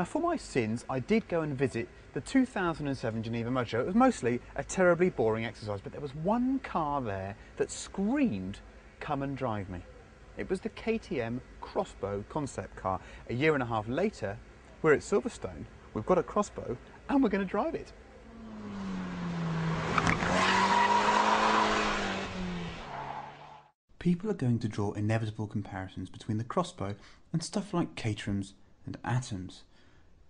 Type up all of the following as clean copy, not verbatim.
Now for my sins, I did go and visit the 2007 Geneva Motor Show. It was mostly a terribly boring exercise, but there was one car there that screamed, "Come and drive me." It was the KTM Crossbow concept car. A year and a half later, we're at Silverstone, we've got a Crossbow, and we're going to drive it. People are going to draw inevitable comparisons between the Crossbow and stuff like Caterhams and Atoms.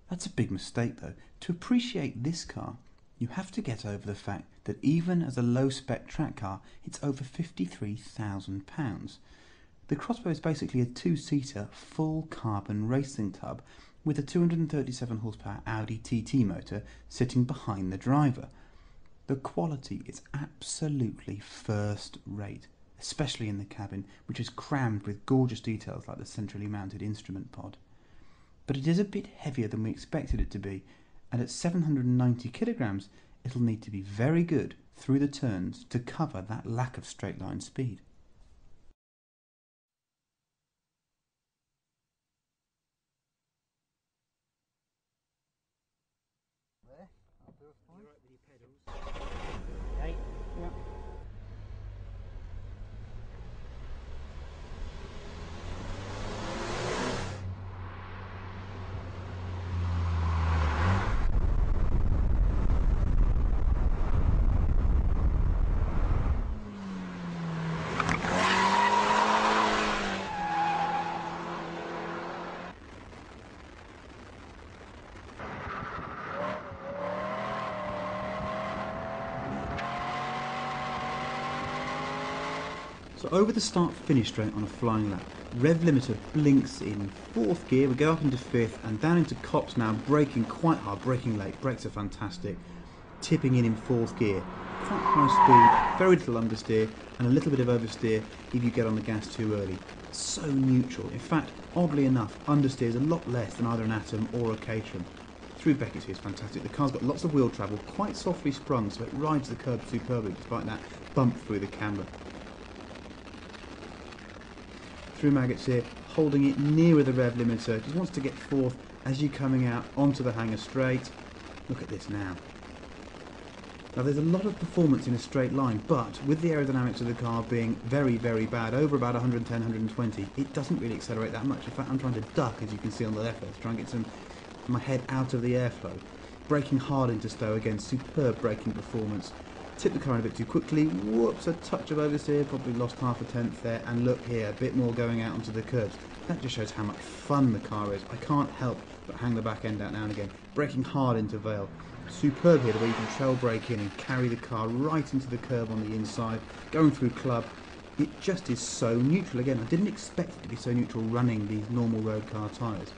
That's a big mistake though. To appreciate this car, you have to get over the fact that even as a low-spec track car, it's over £53,000. The Crossbow is basically a two-seater, full carbon racing tub with a 237 horsepower Audi TT motor sitting behind the driver. The quality is absolutely first rate, especially in the cabin, which is crammed with gorgeous details like the centrally mounted instrument pod. But it is a bit heavier than we expected it to be, and at 790 kilograms, it'll need to be very good through the turns to cover that lack of straight line speed. There, I'll do it fine. You're right with your pedals. Okay. Yeah. So over the start-finish straight on a flying lap, rev limiter blinks in 4th gear, we go up into 5th and down into Cops now, braking quite hard, braking late, brakes are fantastic, tipping in 4th gear, quite high speed, very little understeer and a little bit of oversteer if you get on the gas too early. So neutral, in fact, oddly enough, understeer is a lot less than either an Atom or a Caterham. Through Beckett's here is fantastic, the car's got lots of wheel travel, quite softly sprung, so it rides the curb superbly despite that bump through the camber. Through Maggots here, holding it nearer the rev limiter, just wants to get 4th as you're coming out onto the hanger straight. Look at this now. Now there's a lot of performance in a straight line, but with the aerodynamics of the car being very, very bad, over about 110, 120, it doesn't really accelerate that much. In fact, I'm trying to duck, as you can see on the left there, to try and get my head out of the airflow. Braking hard into Stowe again, superb braking performance. Tipped the car in a bit too quickly, whoops, a touch of oversteer, probably lost half a tenth there, and look here, a bit more going out onto the curbs. That just shows how much fun the car is. I can't help but hang the back end out now and again, braking hard into Vale. Superb here, the way you can trail brake in and carry the car right into the curb on the inside, going through club. It just is so neutral. Again, I didn't expect it to be so neutral running these normal road car tyres.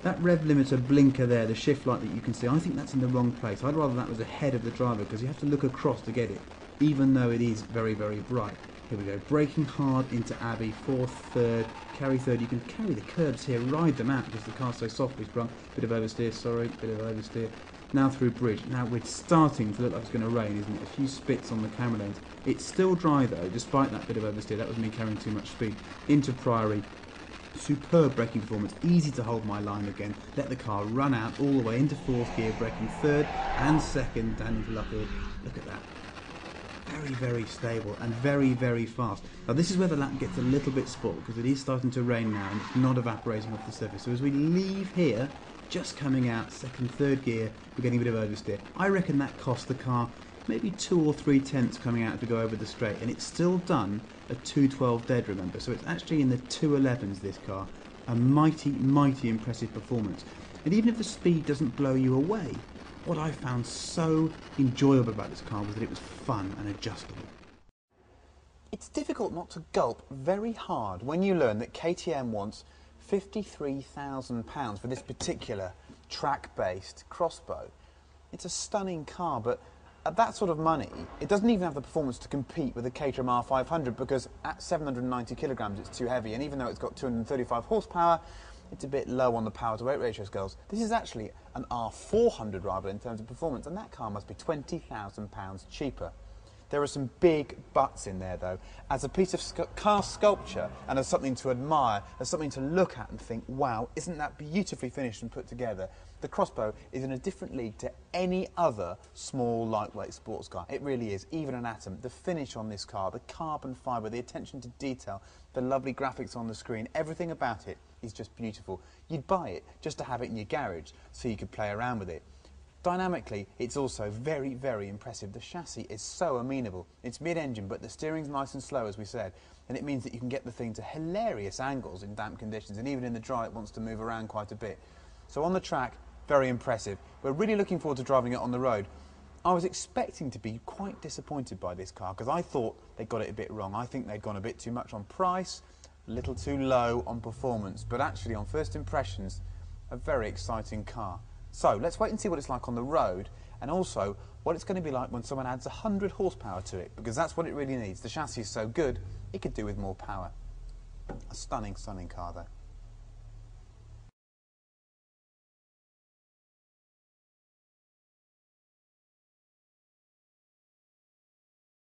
That rev limiter blinker there, the shift light that you can see, I think that's in the wrong place. I'd rather that was ahead of the driver because you have to look across to get it, even though it is very, very bright. Here we go, braking hard into Abbey, 4th, 3rd, carry 3rd. You can carry the curbs here, ride them out because the car's so softly sprung. Bit of oversteer, sorry, bit of oversteer. Now through Bridge. Now we're starting to look like it's going to rain, isn't it? A few spits on the camera lens. It's still dry though, despite that bit of oversteer. That was me carrying too much speed. Into Priory. Superb braking performance, easy to hold my line again, let the car run out all the way into 4th gear, braking 3rd and 2nd down into Luckwood. Look at that. Very, very stable and very, very fast. Now this is where the lap gets a little bit spoiled because it is starting to rain now and it's not evaporating off the surface. So as we leave here, just coming out 2nd, 3rd gear, we're getting a bit of oversteer. I reckon that cost the car maybe 2 or 3 tenths coming out to go over the straight, and it's still done at 212 dead, remember, so it's actually in the 211s, this car. A mighty, mighty impressive performance. And even if the speed doesn't blow you away, what I found so enjoyable about this car was that it was fun and adjustable. It's difficult not to gulp very hard when you learn that KTM wants £53,000 for this particular track-based Crossbow. It's a stunning car, but at that sort of money, it doesn't even have the performance to compete with the Caterham R500 because at 790 kilograms it's too heavy, and even though it's got 235 horsepower, it's a bit low on the power-to-weight ratio scales. This is actually an R400 rather in terms of performance, and that car must be £20,000 cheaper. There are some big butts in there though. As a piece of car sculpture and as something to admire, as something to look at and think, wow, isn't that beautifully finished and put together? The Crossbow is in a different league to any other small lightweight sports car. It really is, even an atom. The finish on this car, the carbon fibre, the attention to detail, the lovely graphics on the screen, everything about it is just beautiful. You'd buy it just to have it in your garage so you could play around with it. Dynamically, it's also very, very impressive. The chassis is so amenable. It's mid-engine, but the steering's nice and slow, as we said, and it means that you can get the thing to hilarious angles in damp conditions, and even in the dry it wants to move around quite a bit. So on the track, very impressive. We're really looking forward to driving it on the road. I was expecting to be quite disappointed by this car because I thought they got it a bit wrong. I think they'd gone a bit too much on price, a little too low on performance, but actually on first impressions, a very exciting car. So let's wait and see what it's like on the road, and also what it's going to be like when someone adds 100 horsepower to it, because that's what it really needs. The chassis is so good, it could do with more power. A stunning, stunning car though.